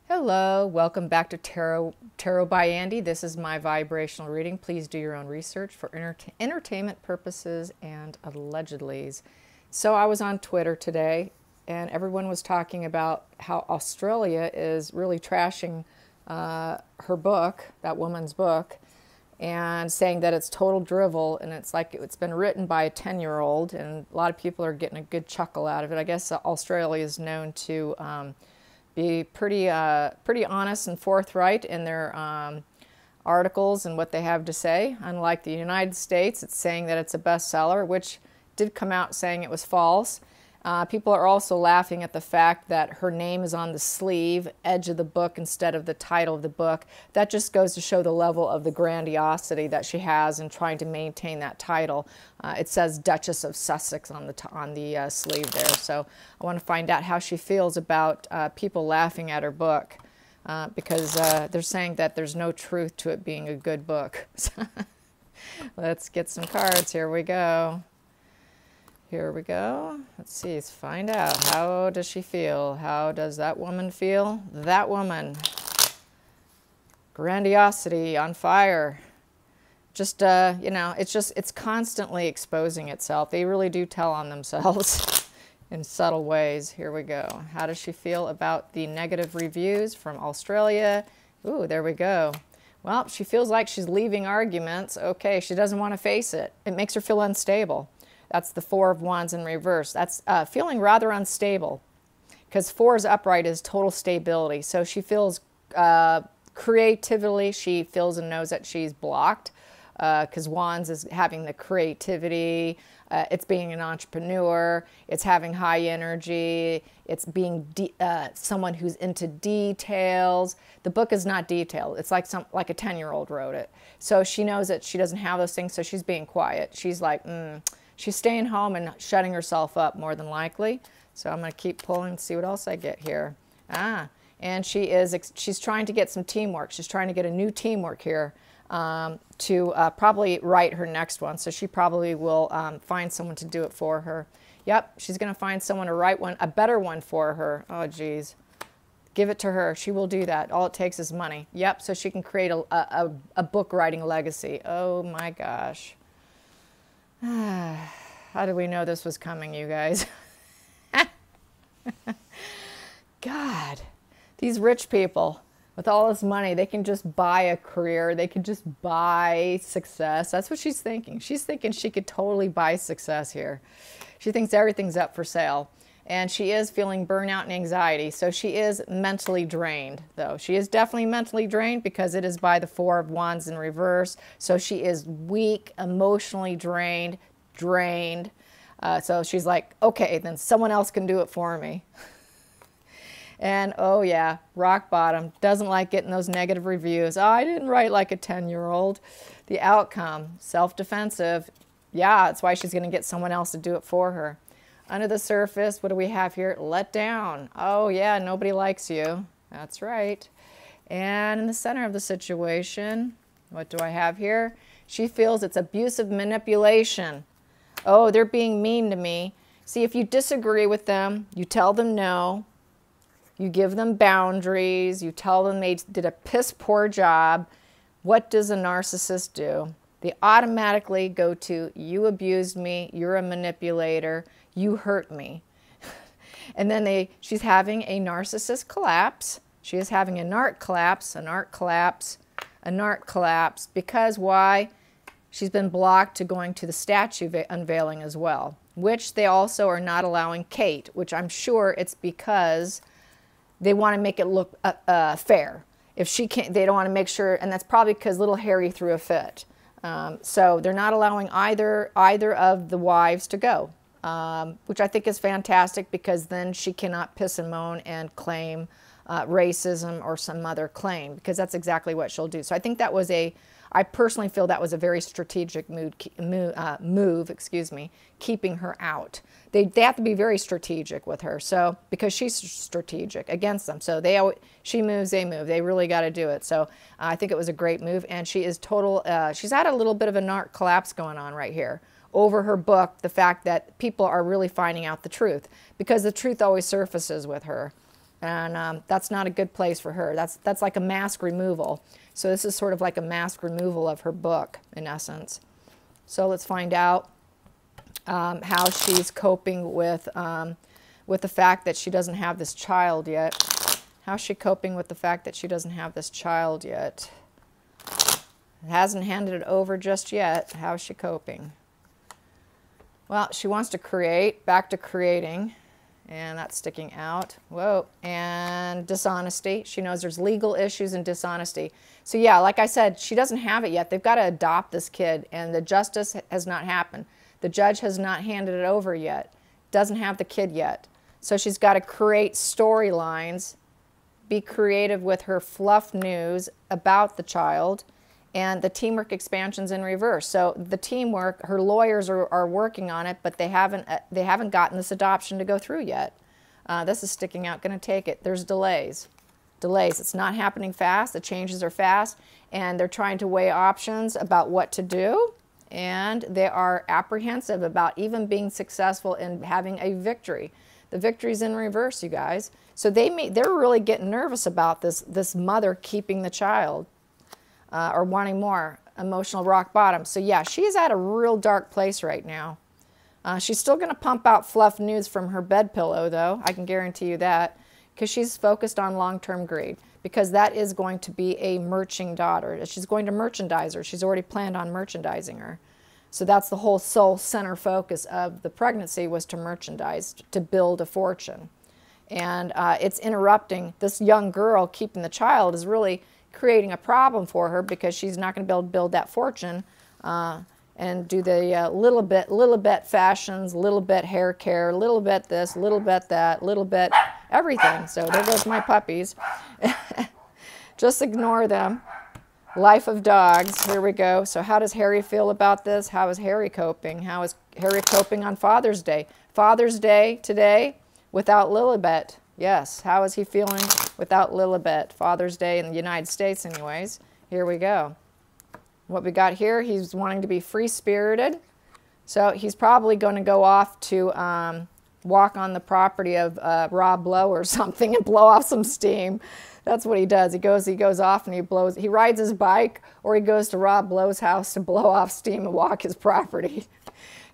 Hello, welcome back to Tarot by Andy. This is my vibrational reading. Please do your own research for entertainment purposes and allegedlys. So I was on Twitter today and everyone was talking about how Australia is really trashing her book, that woman's book, and saying that it's total drivel and it's like it's been written by a 10-year-old, and a lot of people are getting a good chuckle out of it. I guess Australia is known to be pretty honest and forthright in their articles and what they have to say. Unlike the United States, it's saying that it's a bestseller, which did come out saying it was false. People are also laughing at the fact that her name is on the sleeve edge of the book instead of the title of the book. That just goes to show the level of the grandiosity that she has in trying to maintain that title. It says Duchess of Sussex on the sleeve there. So I want to find out how she feels about people laughing at her book, because they're saying that there's no truth to it being a good book. Let's get some cards. Here we go. Here we go. Let's see, let's find out. How does she feel? How does that woman feel? That woman. Grandiosity on fire. Just, you know, it's constantly exposing itself. They really do tell on themselves in subtle ways. Here we go. How does she feel about the negative reviews from Australia? Ooh, there we go. Well, she feels like she's leaving arguments. Okay, she doesn't want to face it. It makes her feel unstable. That's the Four of Wands in reverse. That's feeling rather unstable, because Fours upright is total stability. So she feels creatively, she feels and knows that she's blocked, because Wands is having the creativity. It's being an entrepreneur. It's having high energy. It's being someone who's into details. The book is not detailed. It's like a 10-year-old wrote it. So she knows that she doesn't have those things, so she's being quiet. She's like, She's staying home and shutting herself up more than likely. So I'm going to keep pulling and see what else I get here. And she's trying to get some teamwork. She's trying to get a new teamwork here to probably write her next one. So she probably will find someone to do it for her. Yep, she's going to find someone to write a better one for her. Oh, geez. Give it to her. She will do that. All it takes is money. Yep, so she can create a book writing legacy. Oh, my gosh. How did we know this was coming, you guys? God, these rich people with all this money, they can just buy a career. They can just buy success. That's what she's thinking. She's thinking she could totally buy success here. She thinks everything's up for sale. And she is feeling burnout and anxiety. So she is mentally drained, though. She is definitely mentally drained because it is by the Four of Wands in reverse. So she is weak, emotionally drained. So she's like, okay, then someone else can do it for me. And oh yeah, rock bottom. Doesn't like getting those negative reviews. Oh, I didn't write like a 10-year-old. The outcome, self-defensive. Yeah, that's why she's going to get someone else to do it for her. Under the surface, what do we have here? Let down. Oh yeah, nobody likes you. That's right. And in the center of the situation, what do I have here? She feels it's abusive manipulation. Oh, they're being mean to me. See, if you disagree with them, you tell them no. You give them boundaries. You tell them they did a piss poor job. What does a narcissist do? They automatically go to, you abused me, you're a manipulator, you hurt me. And then she's having a narcissist collapse. She is having a narc collapse, a narc collapse, a narc collapse. Because why? She's been blocked to going to the statue unveiling as well, which they also are not allowing Kate, which I'm sure it's because they want to make it look fair. If she can't, they don't want to make sure, and that's probably because little Harry threw a fit. So they're not allowing either of the wives to go, which I think is fantastic, because then she cannot piss and moan and claim racism or some other claim, because that's exactly what she'll do. So I think that was I personally feel that was a very strategic move, excuse me, keeping her out. They have to be very strategic with her, so because she's strategic against them. So she moves, they move. They really got to do it. So I think it was a great move, and she is total. She's had a little bit of a narc collapse going on right here over her book. The fact that people are really finding out the truth, because the truth always surfaces with her. And that's not a good place for her. That's like a mask removal. So this is sort of like a mask removal of her book, in essence. So let's find out how she's coping with the fact that she doesn't have this child yet. How's she coping with the fact that she doesn't have this child yet? Hasn't handed it over just yet. How's she coping? Well, she wants to create, back to creating. And that's sticking out. Whoa. And dishonesty. She knows there's legal issues and dishonesty. So yeah, like I said, she doesn't have it yet. They've got to adopt this kid, and the justice has not happened. The judge has not handed it over yet. Doesn't have the kid yet. So she's got to create storylines, be creative with her fluff news about the child, and the teamwork expansion's in reverse. So the teamwork, her lawyers are working on it, but they haven't gotten this adoption to go through yet. This is sticking out, going to take it. There's delays. Delays. It's not happening fast. The changes are fast, and they're trying to weigh options about what to do, and they are apprehensive about even being successful in having a victory. The victory's in reverse, you guys. So they're really getting nervous about this mother keeping the child. Or wanting more, emotional rock bottom. So yeah, she's at a real dark place right now. She's still going to pump out fluff news from her bed pillow, though. I can guarantee you that, because she's focused on long-term greed, because that is going to be a merching daughter. She's going to merchandise her. She's already planned on merchandising her. So that's the whole sole center focus of the pregnancy, was to merchandise, to build a fortune. And it's interrupting. This young girl keeping the child is really creating a problem for her, because she's not going to be able to build that fortune and do the Lilibet fashions, Lilibet hair care, Lilibet this, Lilibet that, Lilibet everything. So there goes my puppies. Just ignore them. Life of dogs. Here we go. So how does Harry feel about this? How is Harry coping? How is Harry coping on Father's Day? Father's Day today without Lilibet. Yes, how is he feeling without Lilibet? Father's Day in the United States anyways. Here we go. What we got here, he's wanting to be free-spirited. So he's probably going to go off to walk on the property of Rob Lowe or something and blow off some steam. That's what he does. He goes off and he rides his bike, or he goes to Rob Lowe's house to blow off steam and walk his property.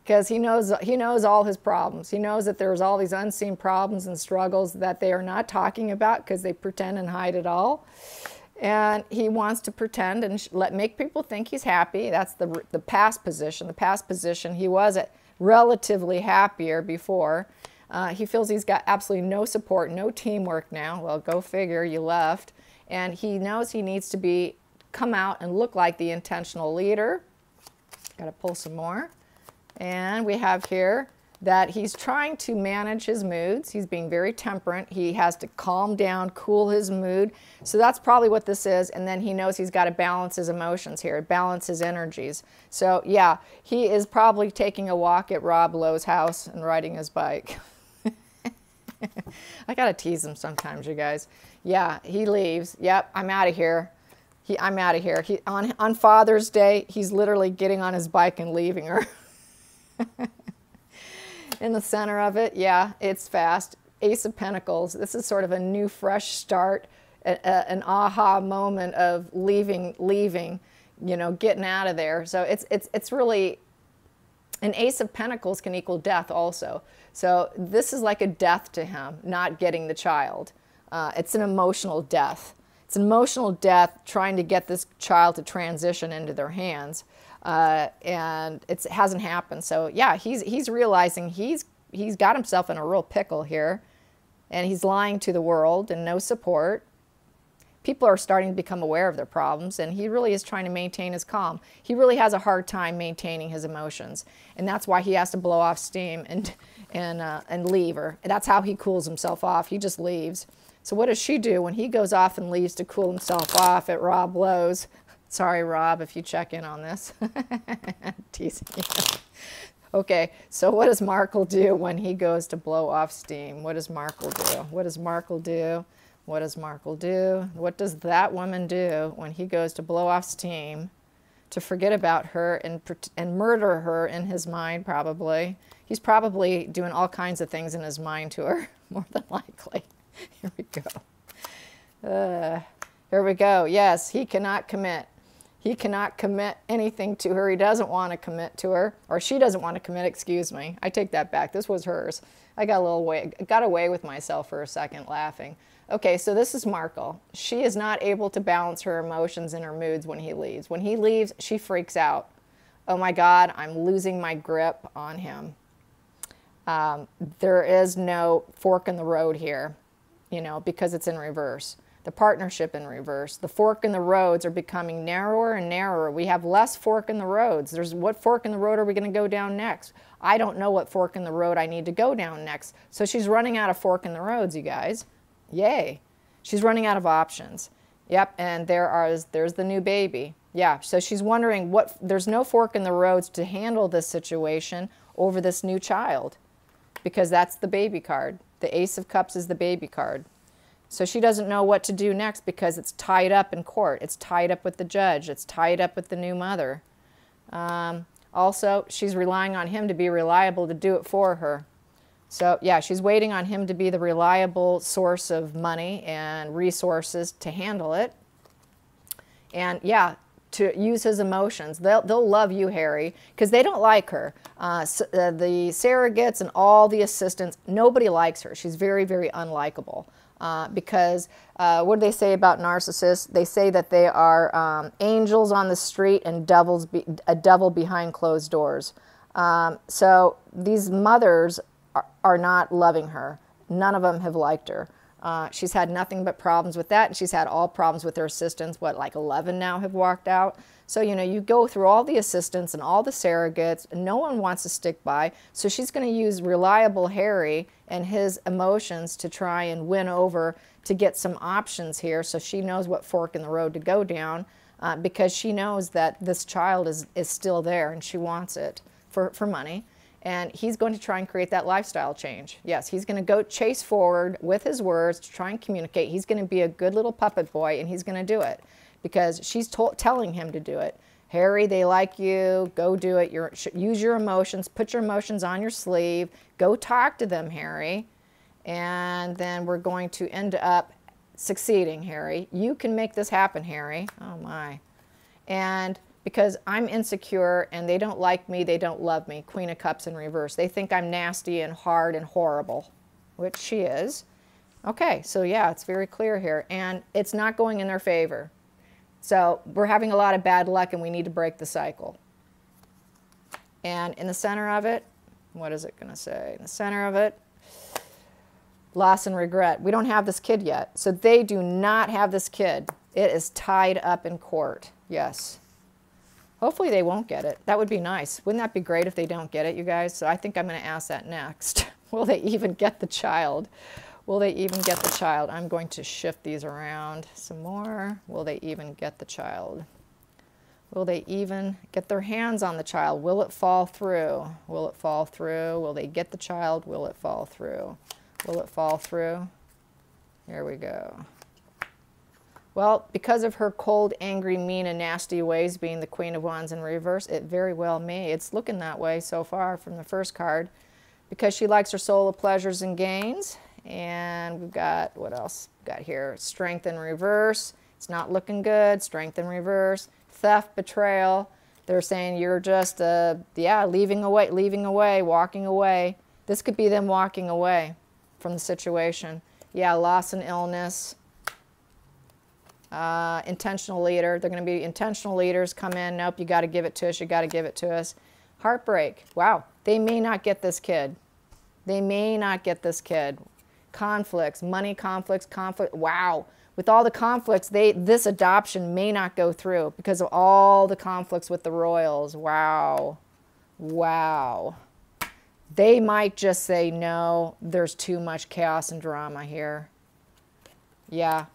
Because he knows all his problems. He knows that there's all these unseen problems and struggles that they are not talking about, because they pretend and hide it all. And he wants to pretend and make people think he's happy. That's the past position. The past position, he was relatively happier before. He feels he's got absolutely no support, no teamwork now. Well, go figure, you left. And he knows he needs to come out and look like the intentional leader. Got to pull some more. And we have here that he's trying to manage his moods. He's being very temperate. He has to calm down, cool his mood. So that's probably what this is. And then he knows he's got to balance his emotions here, balance his energies. So yeah, he is probably taking a walk at Rob Lowe's house and riding his bike. I got to tease him sometimes, you guys. Yeah, he leaves. Yep, I'm out of here. I'm out of here. On Father's Day, he's literally getting on his bike and leaving her. In the center of it, yeah, it's fast. Ace of Pentacles. This is sort of a new, fresh start, an aha moment of leaving, you know, getting out of there. So it's really, an Ace of Pentacles can equal death also. So this is like a death to him, not getting the child. It's an emotional death. It's an emotional death trying to get this child to transition into their hands. And it hasn't happened. So yeah, he's realizing he's got himself in a real pickle here, and he's lying to the world and no support. People are starting to become aware of their problems, and he really is trying to maintain his calm. He really has a hard time maintaining his emotions, and that's why he has to blow off steam and leave her. And that's how he cools himself off. He just leaves. So what does she do when he goes off and leaves to cool himself off at Rob Lowe's? Sorry, Rob, if you check in on this. Teasing you. Okay, so what does Markle do when he goes to blow off steam? What does Markle do? What does Markle do? What does Markle do? What does that woman do when he goes to blow off steam, to forget about her and murder her in his mind, probably? He's probably doing all kinds of things in his mind to her, more than likely. Here we go. Here we go. Yes, he cannot commit. He cannot commit anything to her. He doesn't want to commit to her, or she doesn't want to commit, excuse me. I take that back. This was hers. I got away with myself for a second laughing. Okay, so this is Markle. She is not able to balance her emotions and her moods when he leaves. When he leaves, she freaks out. Oh my God, I'm losing my grip on him. There is no fork in the road here, you know, because it's in reverse. The partnership in reverse. The fork in the roads are becoming narrower and narrower. We have less fork in the roads. What fork in the road are we going to go down next? I don't know what fork in the road I need to go down next. So she's running out of fork in the roads, you guys. Yay. She's running out of options. Yep, and there's the new baby. Yeah, so she's wondering there's no fork in the roads to handle this situation over this new child, because that's the baby card. The Ace of Cups is the baby card. So she doesn't know what to do next because it's tied up in court. It's tied up with the judge. It's tied up with the new mother. Also, she's relying on him to be reliable to do it for her. So yeah, she's waiting on him to be the reliable source of money and resources to handle it. And yeah, to use his emotions. They'll love you, Harry, because they don't like her. The surrogates and all the assistants, nobody likes her. She's very, very unlikable. Because what do they say about narcissists? They say that they are angels on the street and a devil behind closed doors. So these mothers are not loving her. None of them have liked her. She's had nothing but problems with that, and she's had all problems with her assistants. What, like 11 now have walked out? So, you know, you go through all the assistants and all the surrogates, and no one wants to stick by. So she's going to use reliable Harry and his emotions to try and win over to get some options here, so she knows what fork in the road to go down, because she knows that this child is still there and she wants it for money. And he's going to try and create that lifestyle change. Yes, he's going to go chase forward with his words to try and communicate. He's going to be a good little puppet boy, and he's going to do it because she's telling him to do it. Harry, they like you. Go do it. Use your emotions. Put your emotions on your sleeve. Go talk to them, Harry. And then we're going to end up succeeding, Harry. You can make this happen, Harry. Oh, my. And because I'm insecure and they don't like me, they don't love me. Queen of Cups in reverse. They think I'm nasty and hard and horrible, which she is. Okay, so yeah, it's very clear here. And it's not going in their favor. So we're having a lot of bad luck and we need to break the cycle. And in the center of it, what is it going to say? In the center of it, loss and regret. We don't have this kid yet. So they do not have this kid. It is tied up in court. Yes. Hopefully they won't get it. That would be nice. Wouldn't that be great if they don't get it, you guys? So I think I'm going to ask that next. Will they even get the child? Will they even get the child? I'm going to shift these around some more. Will they even get the child? Will they even get their hands on the child? Will it fall through? Will it fall through? Will they get the child? Will it fall through? Will it fall through? Here we go. Well, because of her cold, angry, mean, and nasty ways, being the Queen of Wands in reverse, it very well may. It's looking that way so far from the first card. Because she likes her soul of pleasures and gains. And we've got, what else? We've got here, strength in reverse. It's not looking good. Strength in reverse. Theft, betrayal. They're saying you're just, leaving away, walking away. This could be them walking away from the situation. Yeah, loss and illness. Intentional leader. They're going to be intentional leaders. Come in. Nope, you got to give it to us. You got to give it to us. Heartbreak. Wow. They may not get this kid. They may not get this kid. Conflicts. Money conflicts. Conflict. Wow. With all the conflicts, this adoption may not go through because of all the conflicts with the royals. Wow. Wow. They might just say, no, there's too much chaos and drama here. Yeah.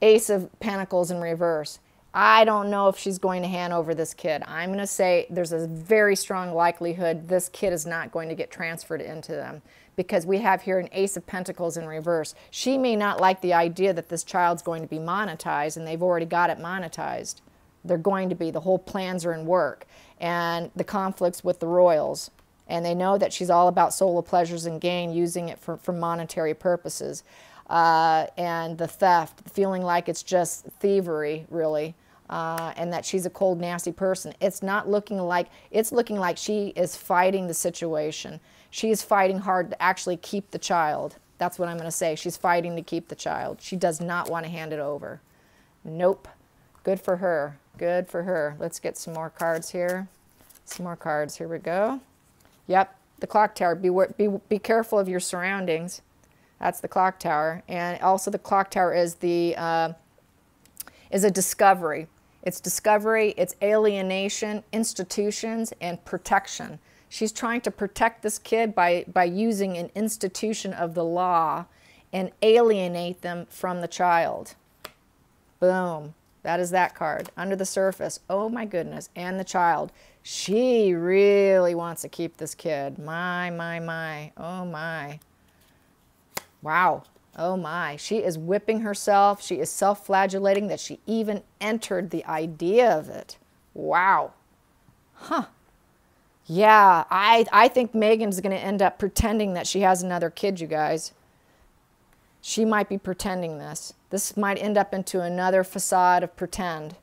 Ace of Pentacles in reverse. I don't know if she's going to hand over this kid. I'm going to say there's a very strong likelihood this kid is not going to get transferred into them because we have here an Ace of Pentacles in reverse. She may not like the idea that this child's going to be monetized, and they've already got it monetized. They're going to be. The whole plans are in work. And the conflicts with the royals. And they know that she's all about soul of pleasures and gain, using it for monetary purposes. And the theft, feeling like it's just thievery, really. And that she's a cold, nasty person. It's looking like she is fighting the situation. She is fighting hard to actually keep the child. That's what I'm going to say. She's fighting to keep the child. She does not want to hand it over. Nope. Good for her. Good for her. Let's get some more cards here. Some more cards. Here we go. Yep, the clock tower. Be careful of your surroundings. That's the clock tower. And also the clock tower is a discovery. It's discovery, it's alienation, institutions, and protection. She's trying to protect this kid by using an institution of the law and alienate them from the child. Boom. That is that card. Under the surface. Oh my goodness. And the child. She really wants to keep this kid. My. Oh my. Wow. Oh my. She is whipping herself. She is self-flagellating that she even entered the idea of it. Wow. Huh. Yeah, I think Meghan's going to end up pretending that she has another kid, you guys. She might be pretending this. This might end up into another facade of pretend.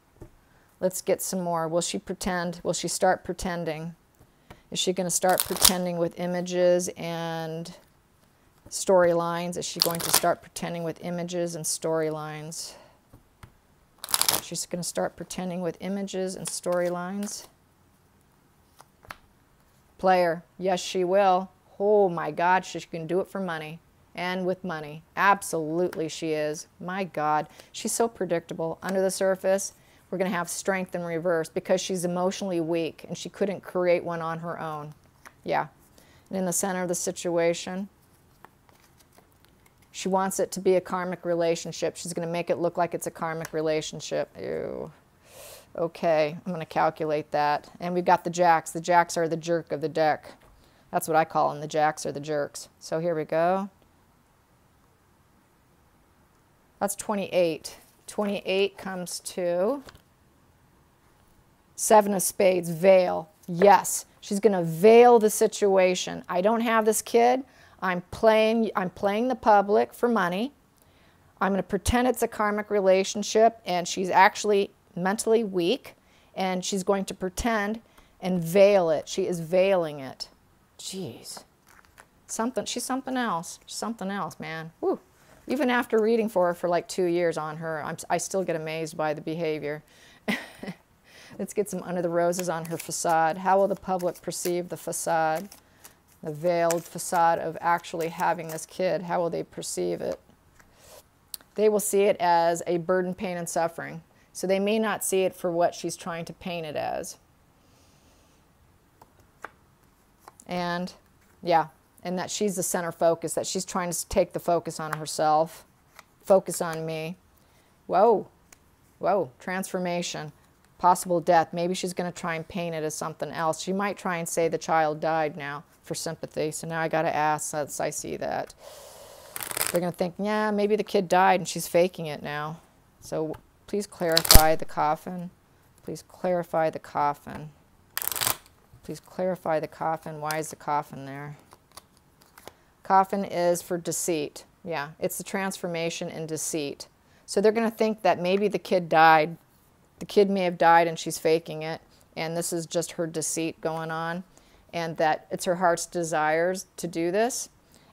Let's get some more. Will she pretend? Will she start pretending? Is she going to start pretending with images and storylines? Is she going to start pretending with images and storylines? She's going to start pretending with images and storylines. Player. Yes, she will. Oh my God, she can do it for money. And with money. Absolutely she is. My God. She's so predictable. Under the surface, we're going to have strength in reverse because she's emotionally weak and she couldn't create one on her own. Yeah. And in the center of the situation, she wants it to be a karmic relationship. She's going to make it look like it's a karmic relationship. Ew. Okay, I'm going to calculate that. And we've got the jacks. The jacks are the jerk of the deck. That's what I call them. The jacks are the jerks. So here we go. That's 28. 28 comes to 7 of spades. Veil. Yes, she's going to veil the situation. I don't have this kid. I'm playing the public for money. I'm going to pretend it's a karmic relationship, and she's actually mentally weak, and she's going to pretend and veil it. She is veiling it. Jeez. She's something else. She's something else, man. Woo. Even after reading for her for like 2 years on her, I still get amazed by the behavior. Let's get some under the roses on her facade. How will the public perceive the facade? The veiled facade of actually having this kid. How will they perceive it? They will see it as a burden, pain, and suffering. So they may not see it for what she's trying to paint it as. And, yeah, and that she's the center focus, that she's trying to take the focus on herself, focus on me. Whoa, whoa, transformation, possible death. Maybe she's going to try and paint it as something else. She might try and say the child died now for sympathy. So now I got to ask, since I see that. They're going to think, yeah, maybe the kid died and she's faking it now. So please clarify the coffin. Please clarify the coffin. Please clarify the coffin. Why is the coffin there? Coffin is for deceit. Yeah, it's the transformation in deceit. So they're going to think that maybe the kid died. The kid may have died and she's faking it. And this is just her deceit going on. And that it's her heart's desires to do this.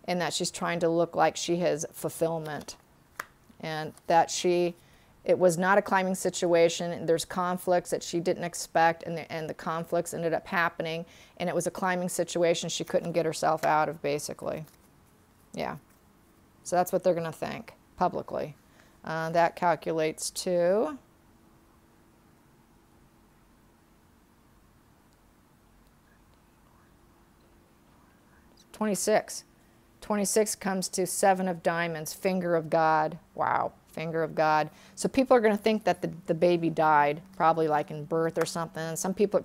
And that she's trying to look like she has fulfillment. And that it was not a climbing situation, and there's conflicts that she didn't expect, and the conflicts ended up happening, and it was a climbing situation she couldn't get herself out of, basically. Yeah. So that's what they're going to think, publicly. That calculates to 26. 26 comes to 7 of diamonds, finger of God. Wow, finger of God. So people are going to think that the baby died, probably like in birth or something. Some people,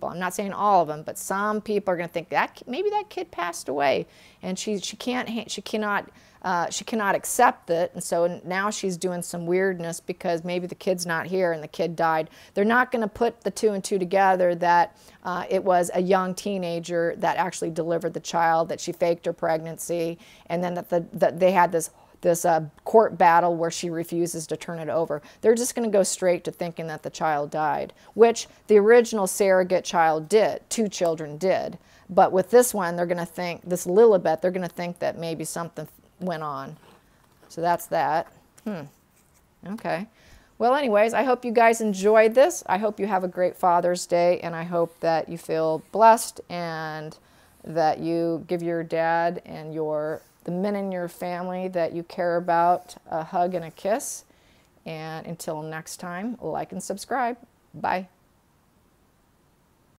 I'm not saying all of them, but some people are going to think that maybe that kid passed away, and she cannot accept it, and so now she's doing some weirdness because maybe the kid's not here and the kid died. They're not going to put the two and two together that it was a young teenager that actually delivered the child, that she faked her pregnancy, and then that they had this court battle where she refuses to turn it over. They're just going to go straight to thinking that the child died, which the original surrogate child did. 2 children did. But with this one, they're going to think, this Lilibet, they're going to think that maybe something went on. So that's that. Okay. Well, anyways, I hope you guys enjoyed this. I hope you have a great Father's Day, and I hope that you feel blessed and that you give your dad and the men in your family that you care about a hug and a kiss. And until next time, like and subscribe. Bye.